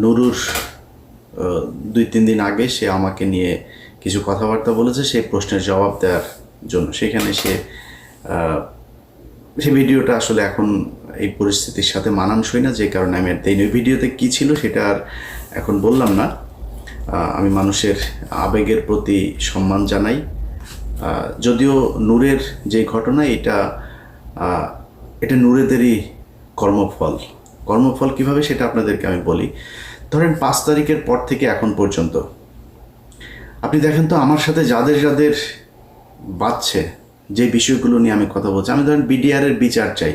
নুরুর 2-3 দিন আগে সে আমাকে নিয়ে কিছু কথাবার্তা বলেছে সেই প্রশ্নের জবাব দেওয়ার জন্য। সেখানে সে ভিডিওটা আসলে এখন এই পরিস্থিতির সাথে মানানসই না, যে কারণে আমি আর দেইনি। ওই ভিডিওতে কী ছিল সেটা আর এখন বললাম না। আমি মানুষের আবেগের প্রতি সম্মান জানাই। যদিও নূরের যে ঘটনা এটা নূরেদেরই কর্মফল কীভাবে সেটা আপনাদেরকে আমি বলি। ধরেন 5 তারিখের পর থেকে এখন পর্যন্ত আপনি দেখেন তো আমার সাথে যাদের বাঁচছে, যে বিষয়গুলো নিয়ে আমি কথা বলছি, আমি ধরেন বিডিআরের বিচার চাই,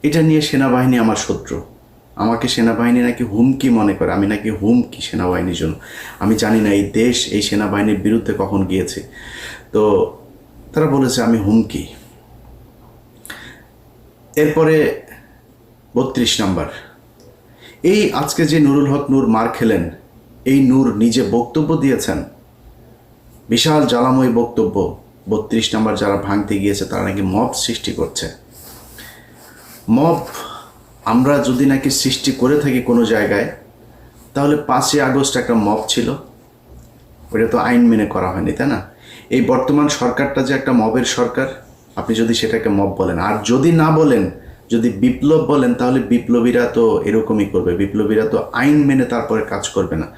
এটা নিয়ে সেনাবাহিনী আমার শত্রু। আমাকে সেনাবাহিনী নাকি হুমকি মনে করে, আমি নাকি হুমকি সেনাবাহিনীর জন্য। আমি জানি না এই দেশ এই সেনাবাহিনীর বিরুদ্ধে কখন গিয়েছে, তো তারা বলেছে আমি হুমকি। এরপরে 32 নম্বর, এই আজকে যে নুরুল হক নূর মার খেলেন, এই নূর নিজে বক্তব্য দিয়েছেন, বিশাল জ্বালাময় বক্তব্য। 32 নম্বর যারা ভাঙতে গিয়েছে তারা নাকি মব সৃষ্টি করছে। মব আমরা যদি নাকি সৃষ্টি করে থাকি কোনো জায়গায়, তাহলে 5ই আগস্ট একটা মব ছিল, ওটা তো আইন মেনে করা হয়নি, তাই না? এই বর্তমান সরকারটা যে একটা মবের সরকার, আপনি যদি সেটাকে মব বলেন, আর যদি না বলেন, যদি বিপ্লব বলেন, তাহলে বিপ্লবীরা তো এরকমই করবে। বিপ্লবীরা তো আইন মেনে তারপরে কাজ করবে না।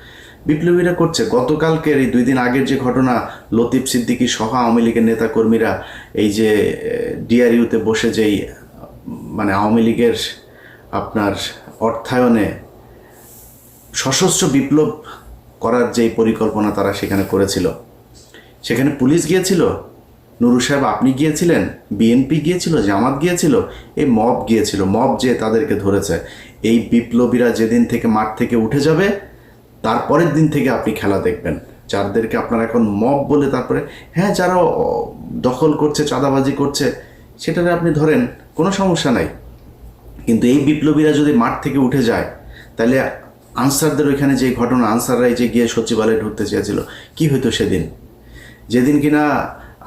বিপ্লবীরা করছে। গতকালকের এই 2 দিন আগের যে ঘটনা, লতিফ সিদ্দিকী সহ আওয়ামী লীগের নেতাকর্মীরা এই যে ডিআরইউতে বসে যেই মানে আওয়ামী লীগের আপনার অর্থায়নে সশস্ত্র বিপ্লব করার যেই পরিকল্পনা তারা সেখানে করেছিল, সেখানে পুলিশ গিয়েছিল, নুরু সাহেব আপনি গিয়েছিলেন, বিএনপি গিয়েছিল, জামাত গিয়েছিল, এই মব গিয়েছিল। মব যে তাদেরকে ধরেছে। এই বিপ্লবীরা যেদিন থেকে মাঠ থেকে উঠে যাবে, তারপরের দিন থেকে আপনি খেলা দেখবেন। যাদেরকে আপনারা এখন মব বলে, তারপরে হ্যাঁ যারা দখল করছে, চাঁদাবাজি করছে, সেটাকে আপনি ধরেন, কোনো সমস্যা নাই। কিন্তু এই বিপ্লবীরা যদি মাঠ থেকে উঠে যায়, তাহলে আনসারদের ওইখানে যে ঘটনা, আনসাররাই যে গিয়ে সচিবালয়ে ঢুকতে চেয়েছিল, কি হইতো সেদিন? যেদিন কিনা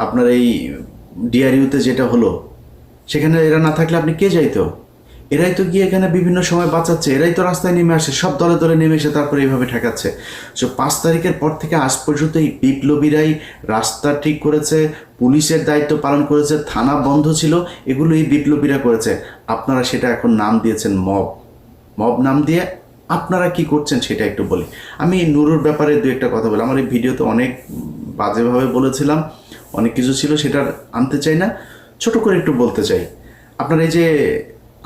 আপনার এই ডিআরইউতে যেটা হলো, সেখানে এরা না থাকলে আপনি কে যাইতো? এরাই তো গিয়ে এখানে বিভিন্ন সময় বাঁচাচ্ছে, এরাই তো রাস্তায় নেমে আসে, সব দলে দলে নেমে এসে তারপরে এইভাবে ঠেকাচ্ছে। সো 5 তারিখের পর থেকে আজ পর্যন্ত এই বিপ্লবীরাই রাস্তা ঠিক করেছে, পুলিশের দায়িত্ব পালন করেছে, থানা বন্ধ ছিল, এগুলো এই বিপ্লবীরা করেছে। আপনারা সেটা এখন নাম দিয়েছেন মব নাম দিয়ে আপনারা কি করছেন সেটা একটু বলি। আমি নুরুর ব্যাপারে 2-একটা কথা বলি। আমার এই ভিডিওতে অনেক বাজেভাবে বলেছিলাম, অনেক কিছু ছিল, সেটা আনতে চাই না, ছোট করে একটু বলতে চাই। আপনার এই যে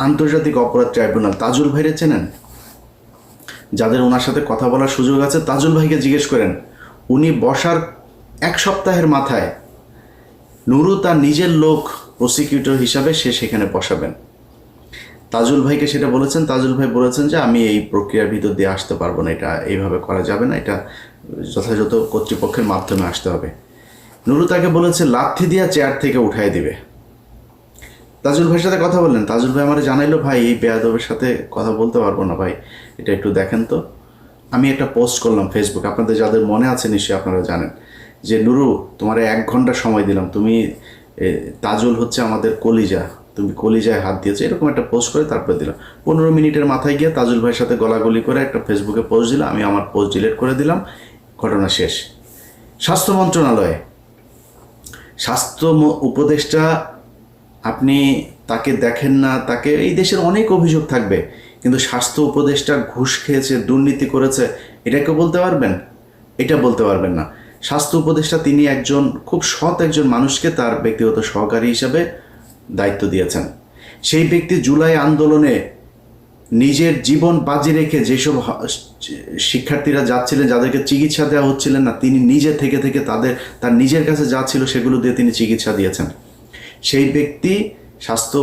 আন্তর্জাতিক অপরাধ ট্রাইব্যুনাল, তাজুল ভাইরে চেনেন? যাদের ওনার সাথে কথা বলার সুযোগ আছে, তাজুল ভাইকে জিজ্ঞেস করেন। উনি বসার 1 সপ্তাহের মাথায় নুরু তার নিজের লোক প্রসিকিউটর হিসাবে সে সেখানে বসাবেন। তাজুল ভাইকে সেটা বলেছেন। তাজুল ভাই বলেছেন যে আমি এই প্রক্রিয়ার ভিতর দিয়ে আসতে পারবো না, এটা এইভাবে করা যাবে না, এটা যথাযথ কর্তৃপক্ষের মাধ্যমে আসতে হবে। নুরু তাকে বলেছে লাথি দিয়া চেয়ার থেকে উঠাই দিবে। তাজুল ভাইয়ের সাথে কথা বললেন, তাজুল ভাই আমার জানাইলো, ভাই এই বেয়াদবের সাথে কথা বলতে পারবো না ভাই, এটা একটু দেখেন তো। আমি একটা পোস্ট করলাম ফেসবুক, আপনাদের যাদের মনে আছে নিশ্চয়ই আপনারা জানেন, যে নুরু তোমার 1 ঘন্টা সময় দিলাম, তুমি তাজুল হচ্ছে আমাদের কলিজা, তুমি কলিজায় হাত দিয়েছো, এরকম একটা পোস্ট করে তারপরে দিলাম। 15 মিনিটের মাথায় গিয়ে তাজুল ভাইয়ের সাথে গলাগলি করে একটা ফেসবুকে পোস্ট দিলাম, আমি আমার পোস্ট ডিলিট করে দিলাম, ঘটনা শেষ। স্বাস্থ্য মন্ত্রণালয়ে স্বাস্থ্য উপদেষ্টা, আপনি তাকে দেখেন না, তাকে এই দেশের অনেক অভিযোগ থাকবে, কিন্তু স্বাস্থ্য উপদেষ্টা ঘুষ খেয়েছে, দুর্নীতি করেছে, এটাকে বলতে পারবেন? এটা বলতে পারবেন না। স্বাস্থ্য উপদেষ্টা তিনি একজন খুব সৎ একজন মানুষকে তার ব্যক্তিগত সহকারী হিসাবে দায়িত্ব দিয়েছেন। সেই ব্যক্তি জুলাই আন্দোলনে নিজের জীবন বাজি রেখে যেসব শিক্ষার্থীরা যাচ্ছিলেন, যাদেরকে চিকিৎসা দেওয়া হচ্ছিলেন না, তিনি নিজে থেকে তার নিজের কাছে যা ছিল সেগুলো দিয়ে তিনি চিকিৎসা দিয়েছেন। সেই ব্যক্তি স্বাস্থ্য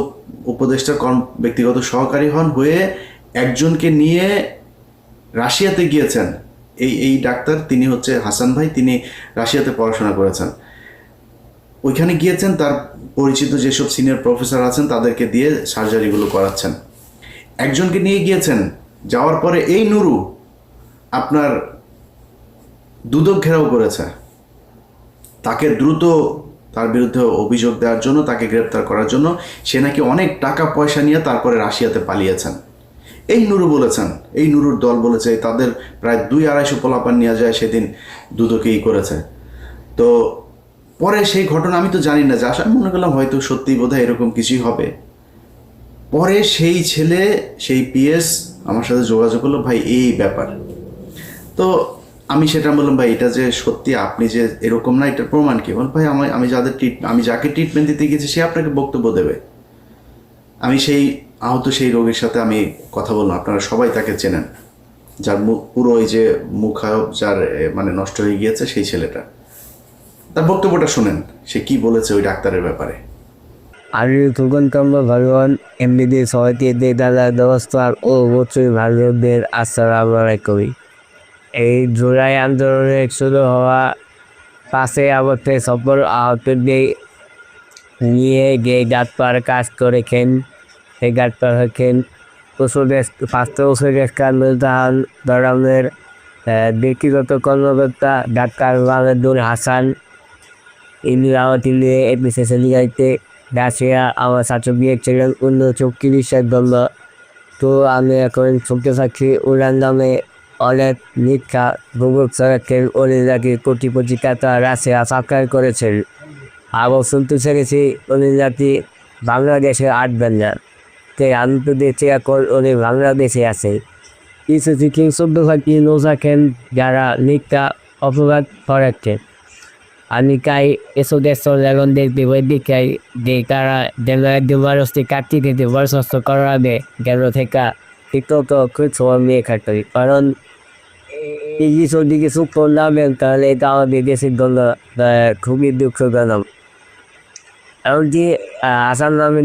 উপদেষ্টার ব্যক্তিগত সহকারী হয়ে একজনকে নিয়ে রাশিয়াতে গিয়েছেন। এই ডাক্তার, তিনি হচ্ছে হাসান ভাই, তিনি রাশিয়াতে পড়াশোনা করেছেন। ওইখানে গিয়েছেন, তার পরিচিত যেসব সিনিয়র প্রফেসর আছেন তাদেরকে দিয়ে সার্জারিগুলো করাচ্ছেন। একজনকে নিয়ে গিয়েছেন, যাওয়ার পরে এই নুরু আপনার দুদক ঘেরাও করেছে, তাকে দ্রুত তার বিরুদ্ধে অভিযোগ দেওয়ার জন্য, তাকে গ্রেপ্তার করার জন্য। সে নাকি অনেক টাকা পয়সা নিয়ে তারপরে রাশিয়াতে পালিয়েছেন। এই নুরু বলেছেন, এই নুরুর দল বলেছে তাদের প্রায় 200-250 পোলাপান নিয়ে যায় সেদিন দুদকেই করেছে। তো পরে সেই ঘটনা আমি তো জানি না, যে আসলে মনে করলাম হয়তো সত্যিই বোধহয় এরকম কিছুই হবে। পরে সেই ছেলে, সেই পিএস আমার সাথে যোগাযোগ করলো, ভাই এই ব্যাপার। তো আমি সেটা বললাম, ভাই এটা যে সত্যি আপনি যে এরকম না, এটার প্রমাণ কি? বল ভাই আমি যাকে ট্রিটমেন্ট দিতে গেছি সে আপনাকে বক্তব্য দেবে। আমি সেই আহত সেই রোগীর সাথে আমি কথা বললাম, আপনারা সবাই তাকে চেনেন, যার মুখ পুরো ওই যে মুখায়ব যার মানে নষ্ট হয়ে গিয়েছে, সেই ছেলেটা। তার বক্তব্যটা শুনেন, সে কি বলেছে ওই ডাক্তারের ব্যাপারে। আমি তখন কাম্য ভগবান এমনিতে সবাইকে দিয়ে দাদা ব্যবস্থা ও অবশ্যই ভারতীয়দের আসসালামু আলাইকুম। এই জুলাই আন্দোলনে শুরু হওয়া 5 আগস্টে সফল আহতদের নিয়ে যে ডাক্তার কাজ করেছেন, সেই ডাক্তার হচ্ছেন স্বাস্থ্য উপদেষ্টার মিজানুর রহমানের ব্যক্তিগত কর্মকর্তা ডাক্তার মাহমুদুল হাসান। ইনি আমাদের নিয়ে এপিসে গাইতে রাশিয়া আমার ছাত্র গিয়েছিলেন 1934 জন্য। তো আমি এখন শুনতে থাকি ওনার নামে অনেক মিথ্যা গুজব ছড়াচ্ছেন, উনি নাকি কোটি কোটি টাকা রাশিয়া সরকার করেছেন। আবার শুনতে চেয়েছি উনি নাকি বাংলাদেশে আসবেন না। তো আমি তো দেখছি এখন উনি বাংলাদেশে আছে। কিছু কিছু শুনতে থাকি নোজাকেন যারা মিথ্যা অপরাধ ছড়াচ্ছেন। আমি চাই এসব দেশের লেগনদের বিপরীতে যে তারা যেন একজন মানুষকে কাটতে দিতে বরখাস্ত করাবে, যেন থেকে ঠিকমত কিছু নিয়ে খাটতে। কারণ এই কিছুর দিকে চুপ করলাম, তাহলে এটা আমাদের দেশের জন্য খুবই দুঃখজনক। এমনকি আসাম নামে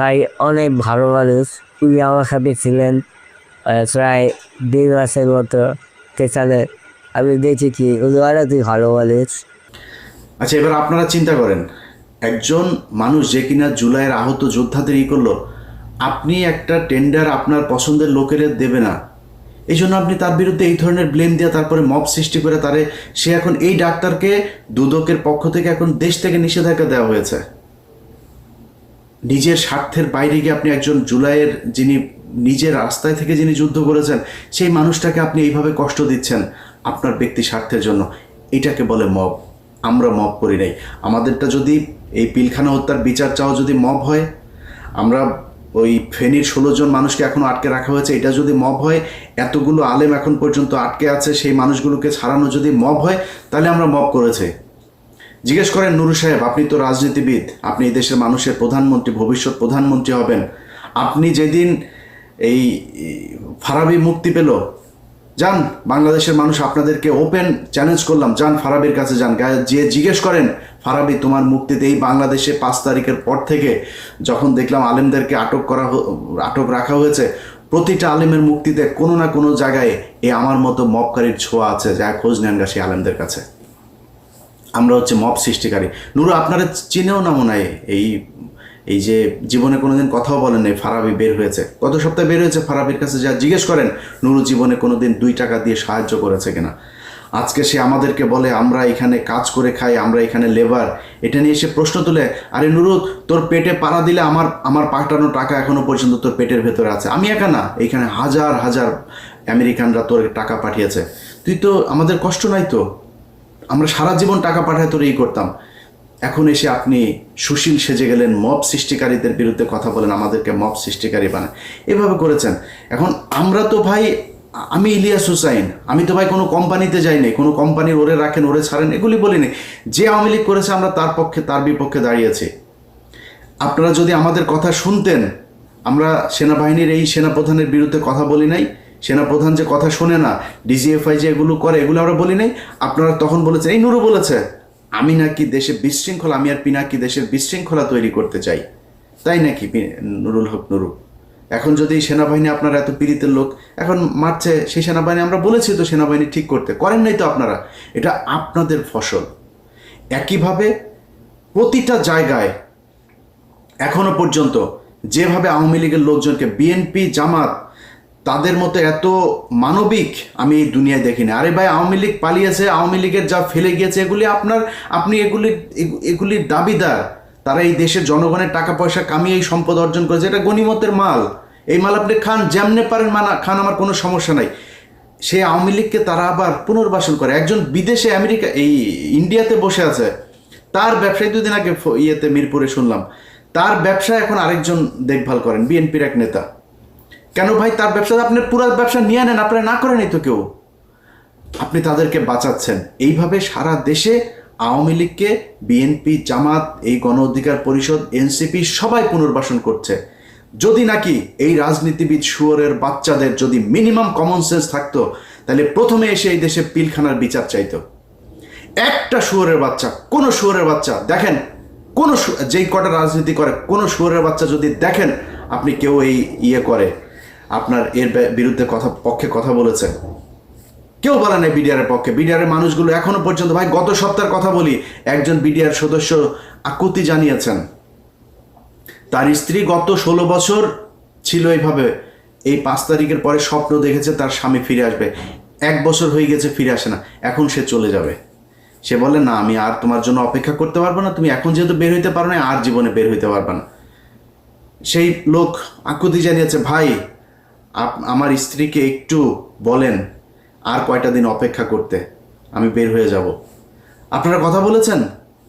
ভাই অনেক ভালো মানুষ, উনি আমার সাথে ছিলেন প্রায় 1.5 মাসের মতো সেখানে। আমি দেখেছি উনি অনেকই ভালো মানুষ। আচ্ছা, এবার আপনারা চিন্তা করেন, একজন মানুষ যে কিনা জুলাইয়ের আহত যোদ্ধাদের করলো, আপনি একটা টেন্ডার আপনার পছন্দের লোকের দেবে না, এই জন্য আপনি তার বিরুদ্ধে এই ধরনের ব্লেম দিয়ে তারপরে মব সৃষ্টি করে তারে, সে এখন এই ডাক্তারকে দুদকের পক্ষ থেকে এখন দেশ থেকে নিষেধাজ্ঞা দেওয়া হয়েছে। নিজের স্বার্থের বাইরে গিয়ে আপনি একজন জুলাইয়ের যিনি নিজের রাস্তায় থেকে যিনি যুদ্ধ করেছেন, সেই মানুষটাকে আপনি এইভাবে কষ্ট দিচ্ছেন আপনার ব্যক্তি স্বার্থের জন্য। এটাকে বলে মব। আমরা মব করি নাই। আমাদেরটা যদি এই পিলখানা হত্যার বিচার চাও যদি মব হয়, আমরা ওই ফেনীর 16 জন মানুষকে এখনও আটকে রাখা হয়েছে, এটা যদি মব হয়, এতগুলো আলেম এখন পর্যন্ত আটকে আছে, সেই মানুষগুলোকে ছাড়ানো যদি মব হয়, তাহলে আমরা মব করেছে। জিজ্ঞেস করেন নুরু সাহেব, আপনি তো রাজনীতিবিদ, আপনি এই দেশের মানুষের প্রধানমন্ত্রী, ভবিষ্যৎ প্রধানমন্ত্রী হবেন। আপনি যেদিন এই ফারাবি মুক্তি পেল, যান বাংলাদেশের মানুষ আপনাদেরকে ওপেন চ্যালেঞ্জ করলাম, যান ফারাবির কাছে যান, যে জিজ্ঞেস করেন ফারাবি তোমার মুক্তিতে এই বাংলাদেশে 5 তারিখের পর থেকে যখন দেখলাম আলেমদেরকে আটক রাখা হয়েছে, প্রতিটা আলেমের মুক্তিতে কোনো না কোনো জায়গায় আমার মতো মবকারীর ছোঁয়া আছে, যা খোঁজ নেন গা সেই আলেমদের কাছে। আমরা হচ্ছে মব সৃষ্টিকারী। নুরু আপনারা চিনেও না মনে হয়, এই যে জীবনে কোনোদিন কথাও বলেন নাই, ফারাবি বের হয়েছে, গত সপ্তাহে বের হয়েছে, ফারাবির কাছে যা জিজ্ঞেস করেন নুরু জীবনে কোনোদিন 2 টাকা দিয়ে সাহায্য করেছে কিনা। আজকে সে আমাদেরকে বলে আমরা এখানে কাজ করে খাই, আমরা এখানে লেবার, এটা নিয়ে সে প্রশ্ন তুলে, আরে নুরু তোর পেটে পাড়া দিলে আমার পাঠানো টাকা এখনো পর্যন্ত তোর পেটের ভেতরে আছে। আমি একা না, এইখানে হাজার হাজার আমেরিকানরা তোর টাকা পাঠিয়েছে, তুই তো, আমাদের কষ্ট নাই তো, আমরা সারা জীবন টাকা পাঠায় তোর এই করতাম। এখন এসে আপনি সুশীল সেজে গেলেন, মব সৃষ্টিকারীদের বিরুদ্ধে কথা বলেন, আমাদেরকে মব সৃষ্টিকারী বানায়, এভাবে করেছেন। এখন আমরা তো ভাই, আমি ইলিয়াস হুসাইন, আমি তো ভাই কোনো কোম্পানিতে যাইনি, কোনো কোম্পানির ওরে রাখেন ওরে ছাড়েন এগুলি বলিনি। যে আওয়ামী লীগ করেছে আমরা তার পক্ষে তার বিপক্ষে দাঁড়িয়েছি। আপনারা যদি আমাদের কথা শুনতেন, আমরা সেনাবাহিনীর এই সেনাপ্রধানের বিরুদ্ধে কথা বলি নাই, সেনাপ্রধান যে কথা শোনে না, ডিজিএফআই যে এগুলো করে, এগুলো আমরা বলি নাই। আপনারা তখন বলেছেন, এই নুরু বলেছে আমি নাকি দেশে বিশৃঙ্খলা, আমি আর পিনাকি দেশের বিশৃঙ্খলা তৈরি করতে চাই, তাই নাকি নুরুল হক নুরু? এখন যদি সেনাবাহিনী আপনারা এত পীড়িতের লোক এখন মারছে, সেই সেনাবাহিনী আমরা বলেছি তো সেনাবাহিনী ঠিক করতে, করেন নাই তো আপনারা, এটা আপনাদের ফসল। একইভাবে প্রতিটা জায়গায় এখনো পর্যন্ত যেভাবে আওয়ামী লীগের লোকজনকে, বিএনপি জামাত তাদের মতো এত মানবিক আমি এই দুনিয়ায় দেখি না। আরে ভাই আওয়ামী লীগ পালিয়েছে, আওয়ামী লীগের যা ফেলে গিয়েছে এগুলি আপনি এগুলির দাবিদার। তারা এই দেশের জনগণের টাকা পয়সা কামিয়ে এই সম্পদ অর্জন করেছে, এটা গনিমতের মাল, এই মাল আপনি খান, যেমনে পারেন মানা খান, আমার কোনো সমস্যা নাই। সে আওয়ামী লীগকে তারা আবার পুনর্বাসন করে। একজন বিদেশে আমেরিকা এই ইন্ডিয়াতে বসে আছে, তার ব্যবসায় দুদিন আগে ইয়েতে মিরপুরে শুনলাম, তার ব্যবসা এখন আরেকজন দেখভাল করেন, বিএনপির এক নেতা। কেন ভাই? তার ব্যবসা আপনার পুরো ব্যবসা নিয়ে নেন, আপনারা না করেনই তো কেউ, আপনি তাদেরকে বাঁচাচ্ছেন। এইভাবে সারা দেশে আওয়ামী লীগকে বিএনপি, জামাত, এই গণ অধিকার পরিষদ, এনসিপি সবাই পুনর্বাসন করছে। যদি নাকি এই রাজনীতিবিদ শুয়োরের বাচ্চাদের যদি মিনিমাম কমন সেন্স থাকতো, তাহলে প্রথমে এসে এই দেশে পিলখানার বিচার চাইতো। একটা শুয়োরের বাচ্চা, কোনো শুয়োরের বাচ্চা দেখেন, কোনো যেই কটা রাজনীতি করে, কোনো শুয়োরের বাচ্চা যদি দেখেন আপনি কেউ এই ইয়ে করে আপনার এর বিরুদ্ধে পক্ষে কথা বলেছে, কেউ বলে নাই বিডিআরের পক্ষে। বিডিআরের মানুষগুলো এখনো পর্যন্ত, ভাই গত সপ্তাহের কথা বলি, একজন বিডিআর সদস্য আকুতি জানিয়েছেন তার স্ত্রী গত 16 বছর ছিল এইভাবে, এই 5 তারিখের পরে স্বপ্ন দেখেছে তার স্বামী ফিরে আসবে। 1 বছর হয়ে গেছে, ফিরে আসে না, এখন সে চলে যাবে। সে বলে না, আমি আর তোমার জন্য অপেক্ষা করতে পারবো না, তুমি এখন যেহেতু বের হইতে পারো না, আর জীবনে বের হইতে পারবে না। সেই লোক আকুতি জানিয়েছে, ভাই আমার স্ত্রীকে একটু বলেন আর কয়টা দিন অপেক্ষা করতে, আমি বের হয়ে যাব। আপনারা কথা বলেছেন,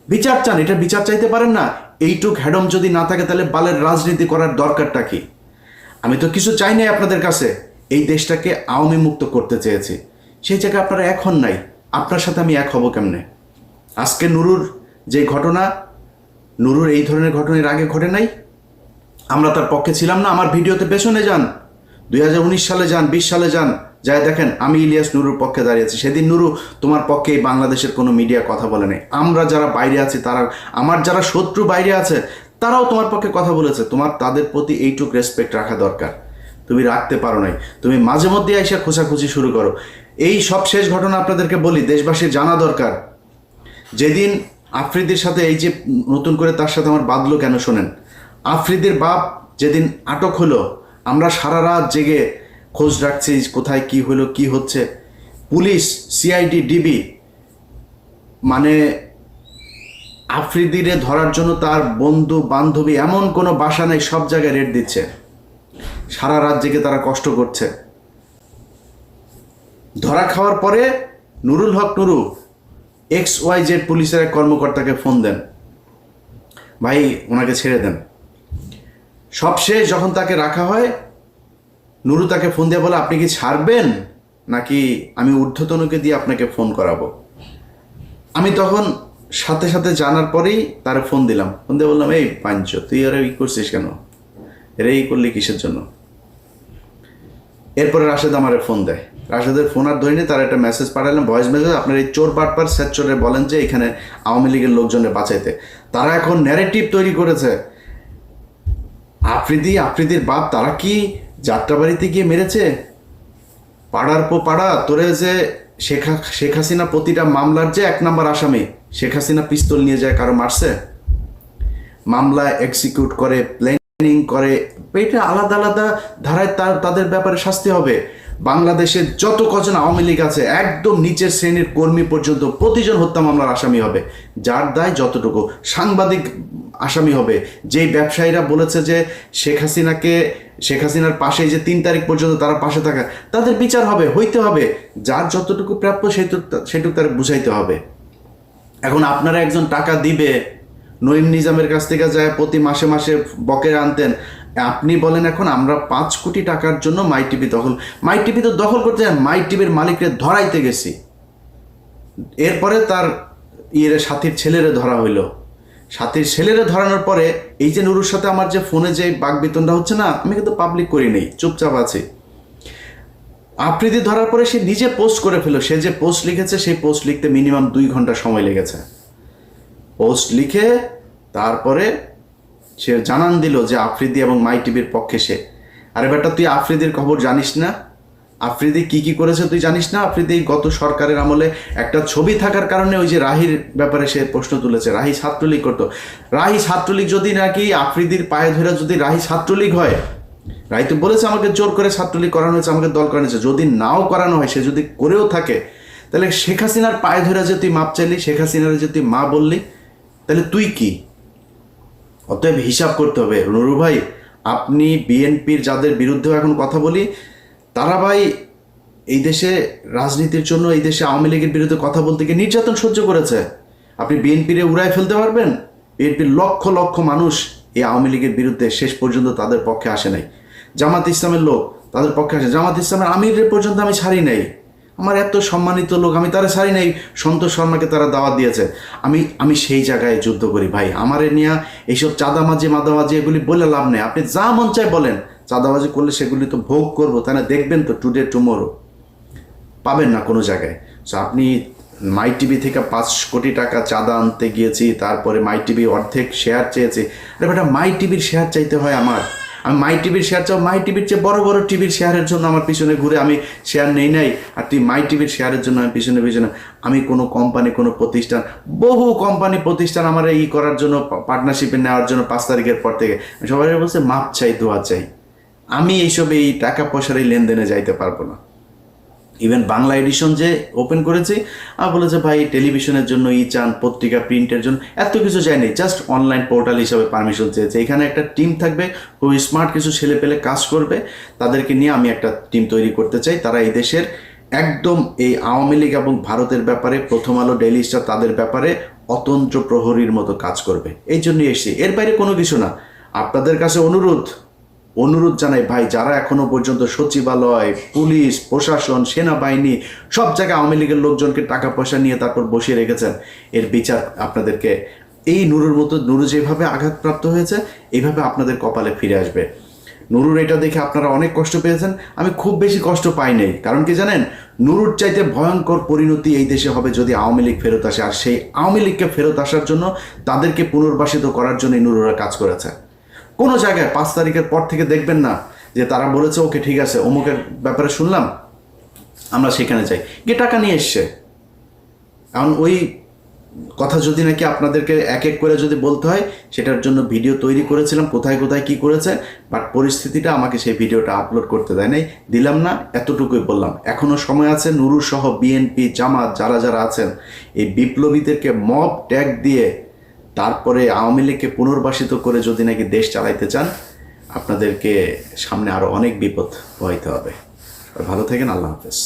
বিচার চান, এটা বিচার চাইতে পারেন না? এইটুক হ্যাডম যদি না থাকে তাহলে বালের রাজনীতি করার দরকারটা কি? আমি তো কিছু চাই নাই আপনাদের কাছে, এই দেশটাকে আওয়ামী মুক্ত করতে চেয়েছি, সেই জায়গায় আপনারা এখন নাই। আপনার সাথে আমি এক হব কেমনে? আজকে নুরুর যে ঘটনা, নুরুর এই ধরনের ঘটনার আগে ঘটে নাই, আমরা তার পক্ষে ছিলাম না। আমার ভিডিওতে পেছনে যান, 2019 সালে যান, 20 সালে যান, যাই দেখেন আমি ইলিয়াস নুরুর পক্ষে দাঁড়িয়েছি। সেদিন নুরু তোমার পক্ষে এই বাংলাদেশের কোনো মিডিয়া কথা বলে নাই। আমরা যারা বাইরে আছি, তারা, আমার যারা শত্রু বাইরে আছে, তারাও তোমার পক্ষে কথা বলেছে। তোমার তাদের প্রতি এইটুক রেসপেক্ট রাখা দরকার, তুমি রাখতে পারো নাই। তুমি মাঝে মধ্যে এসে খোঁচাখুচি শুরু করো। এই সব শেষ ঘটনা আপনাদেরকে বলি, দেশবাসীর জানা দরকার। যেদিন আফ্রিদির সাথে এই যে নতুন করে তার সাথে আমার বাঁধলো কেন শোনেন, আফ্রিদির বাপ যেদিন আটক হলো, আমরা সারা রাত জেগে খোঁজ রাখছি কোথায় কি হলো, কি হচ্ছে। পুলিশ, সিআইডি, ডিবি, মানে আফ্রিদিরে ধরার জন্য তার বন্ধু বান্ধবী এমন কোনো বাসা নেই, সব জায়গায় রেড দিচ্ছে। সারা রাত জেগে তারা কষ্ট করছে। ধরা খাওয়ার পরে নুরুল হক নুরু XYZ পুলিশের এক কর্মকর্তাকে ফোন দেন, ভাই ওনাকে ছেড়ে দেন। সবশেষ যখন তাকে রাখা হয়, নুরু তাকে ফোন দিয়ে বলে, আপনি কি ছাড়বেন নাকি আমি ঊর্ধ্বতনকে দিয়ে আপনাকে ফোন করাবো? আমি তখন সাথে সাথে জানার পরেই তার ফোন দিলাম। ফোন দিয়ে বললাম, এই পাঞ্চ, তুই আর ই করছিস কেন, এরা ই করলি কিসের জন্য? এরপরে রাশেদ আমারে ফোন দেয়। রাশেদের ফোন আর ধরিনি, তার একটা মেসেজ পাঠালাম, ভয়েস মেসেজ, আপনার এই চোর বাটপার স্যাচরে বলেন যে এখানে আওয়ামী লীগের লোকজনের বাঁচাইতে। তারা এখন ন্যারেটিভ তৈরি করেছে, আফ্রিদির বাপ তারা কি যাত্রাবাড়িতে গিয়ে মেরেছে, পাড়ার পো পাড়া তোরে, যে শেখ হাসিনা প্রতিটা মামলার যে 1 নম্বর আসামি, শেখ হাসিনা পিস্তল নিয়ে যায় কারো মারছে, মামলা এক্সিকিউট করে, প্ল্যানিং করে, এটা আলাদা আলাদা ধারায় তাদের ব্যাপারে শাস্তি হবে। বাংলাদেশের যত কজন আওয়ামী লীগ আছে, একদম নিচের শ্রেণীর কর্মী পর্যন্ত প্রতিজন হত্যা মামলার আসামি হবে, যার দায় যতটুকু। সাংবাদিক আসামি হবে, যেই ব্যবসায়ীরা বলেছে যে শেখ হাসিনার পাশে যে 3 তারিখ পর্যন্ত তারা পাশে থাকা, তাদের বিচার হবে, হইতে হবে। যার যতটুকু প্রাপ্য সেটুকু তার বুঝাইতে হবে। এখন আপনারা একজন টাকা দিবে, নঈম নিজামের কাছ থেকে যায় প্রতি মাসে মাসে বকেয়া আনতেন, আপনি বলেন এখন আমরা 5 কোটি টাকার জন্য মাই টিভি তো দখল করতে যান, মাই টিভির মালিকরে ধরাইতে গেছি। এরপরে তার সাথীর ছেলেরে ধরা হইলো। সাথীর ছেলেরে ধরানোর পরে এই যে নুরুর সাথে আমার যে ফোনে যে বাকবিতণ্ডা হচ্ছে না, আমি কিন্তু পাবলিক করি নেই, চুপচাপ আছি। আফ্রিদি ধরার পরে সে নিজে পোস্ট করে ফেলো। সে যে পোস্ট লিখেছে, সেই পোস্ট লিখতে মিনিমাম 2 ঘন্টা সময় লেগেছে। পোস্ট লিখে তারপরে সে জানান দিল যে আফ্রিদি এবং মাই টিভির পক্ষে সে। আরে বেটা, তুই আফ্রিদির খবর জানিস না? আফ্রিদি কি করেছে তুই জানিস না? আফ্রিদি গত সরকারের আমলে একটা ছবি থাকার কারণে ওই যে রাহির ব্যাপারে সে প্রশ্ন তুলেছে, রাহি ছাত্রলীগ করতো। রাহি ছাত্রলীগ যদি নাকি আফ্রিদির পায়ে ধরে যদি রাহি ছাত্রলীগ হয়, রাহি তো বলেছে আমাকে জোর করে ছাত্রলীগ করানো হয়েছে, আমাকে দল করানো হয়েছে। যদি নাও করানো হয়, সে যদি করেও থাকে, তাহলে শেখ হাসিনার পায়ে ধরে যে তুই মাপ চাইলি, শেখ হাসিনার যে তুই মা বললি, তাহলে তুই কি? অতএব হিসাব করতে হবে নুরু ভাই। আপনি বিএনপির যাদের বিরুদ্ধেও এখন কথা বলি, তারা ভাই এই দেশে রাজনীতির জন্য এই দেশে আওয়ামী লীগের বিরুদ্ধে কথা বলতে গিয়ে নির্যাতন সহ্য করেছে। আপনি বিএনপিরে উড়ায় ফেলতে পারবেন? বিএনপির লক্ষ লক্ষ মানুষ এই আওয়ামী লীগের বিরুদ্ধে শেষ পর্যন্ত তাদের পক্ষে আসে নাই। জামাত ইসলামের লোক তাদের পক্ষে আসে, জামাত ইসলামের আমিরের পর্যন্ত আমি ছাড়ি নাই। আমার এত সম্মানিত লোক, আমি তারা ছাড়ি নাই। সন্তোষ শর্মাকে তারা দাওয়াত দিয়েছে। আমি সেই জায়গায় যুদ্ধ করি ভাই। আমারে নিয়ে এইসব চাঁদামাজি মাদামাজি এগুলি বলে লাভ নেই। আপনি যা মন চায় বলেন, চাঁদাবাজি করলে সেগুলি তো ভোগ করবো, তাই না? দেখবেন তো টুডে টুমোরো, পাবেন না কোনো জায়গায়। সো আপনি মাই টিভি থেকে 5 কোটি টাকা চাঁদা আনতে গিয়েছি, তারপরে মাই টিভি অর্ধেক শেয়ার চেয়েছি। আরে বেটা, মাই টিভির শেয়ার চাইতে হয় আমার? আমি মাই টিভির শেয়ার চাও? মাই টিভির চেয়ে বড় বড় টিভির শেয়ারের জন্য আমার পিছনে ঘুরে আমি শেয়ার নেই নাই, আর তুই মাই টিভির শেয়ারের জন্য আমি পিছনে পিছনে। আমি কোনো কোম্পানি, কোনো প্রতিষ্ঠান, বহু কোম্পানি প্রতিষ্ঠান আমার এই করার জন্য, পার্টনারশিপে নেওয়ার জন্য 5 তারিখের পর থেকে সবাই বলছে মাপ চাই, দোয়া চাই। আমি এইসব এই টাকা পয়সার এই লেনদেনে যাইতে পারবো না। ইভেন বাংলা এডিশন যে ওপেন করেছি, বলেছে ভাই টেলিভিশনের জন্য চান, পত্রিকা প্রিন্টের জন্য, এত কিছু চাইনি, জাস্ট অনলাইন পোর্টাল হিসাবে পারমিশন চেয়েছে। এখানে একটা টিম থাকবে, খুব স্মার্ট কিছু ছেলে পেলে কাজ করবে, তাদেরকে নিয়ে আমি একটা টিম তৈরি করতে চাই। তারা এই দেশের একদম এই আওয়ামী লীগ এবং ভারতের ব্যাপারে, প্রথম আলো, ডেইলি স্টার, তাদের ব্যাপারে অতন্ত্র প্রহরীর মতো কাজ করবে। এই জন্যই এসেছি, এর বাইরে কোনো কিছু না। আপনাদের কাছে অনুরোধ জানাই ভাই, যারা এখনো পর্যন্ত সচিবালয়, পুলিশ, প্রশাসন, সেনাবাহিনী সব জায়গায় আওয়ামী লীগের লোকজনকে টাকা পয়সা নিয়ে তারপর বসিয়ে রেখেছেন, এর বিচার আপনাদেরকে, এই নুরুর মতো, নুরু যেভাবে আঘাতপ্রাপ্ত হয়েছে এইভাবে আপনাদের কপালে ফিরে আসবে। নুরুর এটা দেখে আপনারা অনেক কষ্ট পেয়েছেন, আমি খুব বেশি কষ্ট পাই নাই। কারণ কি জানেন, নুরুর চাইতে ভয়ঙ্কর পরিণতি এই দেশে হবে যদি আওয়ামী লীগ ফেরত আসে। আর সেই আওয়ামী লীগকে ফেরত আসার জন্য, তাদেরকে পুনর্বাসিত করার জন্যই নুরুরা কাজ করেছে। কোনো জায়গায় 5 তারিখের পর থেকে দেখবেন না যে তারা বলেছে ওকে ঠিক আছে, অমুকের ব্যাপারে শুনলাম, আমরা সেখানে যাই, গিয়ে টাকা নিয়ে এসছে। এখন ওই কথা যদি নাকি আপনাদেরকে এক এক করে যদি বলতে হয়, সেটার জন্য ভিডিও তৈরি করেছিলাম, কোথায় কোথায় কি করেছে, বাট পরিস্থিতিটা আমাকে সেই ভিডিওটা আপলোড করতে দেয় নাই, দিলাম না, এতটুকুই বললাম। এখনও সময় আছে, নুরু সহ বিএনপি, জামাত যারা যারা আছেন, এই বিপ্লবীদেরকে মব ট্যাগ দিয়ে তারপরে আওয়ামী লীগকে পুনর্বাসিত করে যদি নাকি দেশ চালাইতে চান, আপনাদেরকে সামনে আরও অনেক বিপদ হইতে হবে। ভালো থাকেন, আল্লাহ হাফেজ।